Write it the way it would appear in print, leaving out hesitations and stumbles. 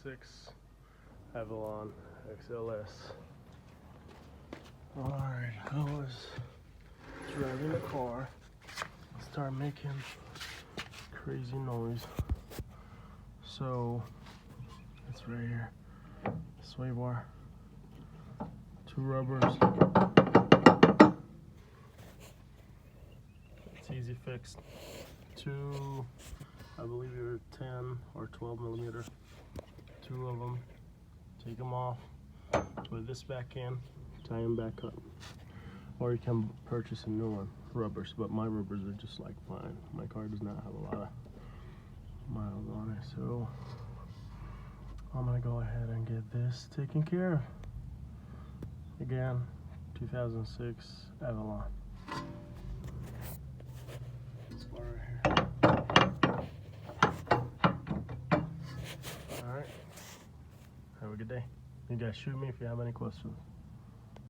2006 Avalon XLS. Alright, I was driving the car, start making crazy noise. So it's right here. Sway bar, 2 rubbers. It's easy fixed. 2, I believe they're 10 or 12 millimeter. 2 of them. Take them off. Put this back in. Tie them back up. Or you can purchase a new one, rubbers. But my rubbers are just like mine. My car does not have a lot of miles on it, so I'm gonna go ahead and get this taken care of. Again, 2006 Avalon. This bar right here. All right. Have a good day. You guys shoot me if you have any questions.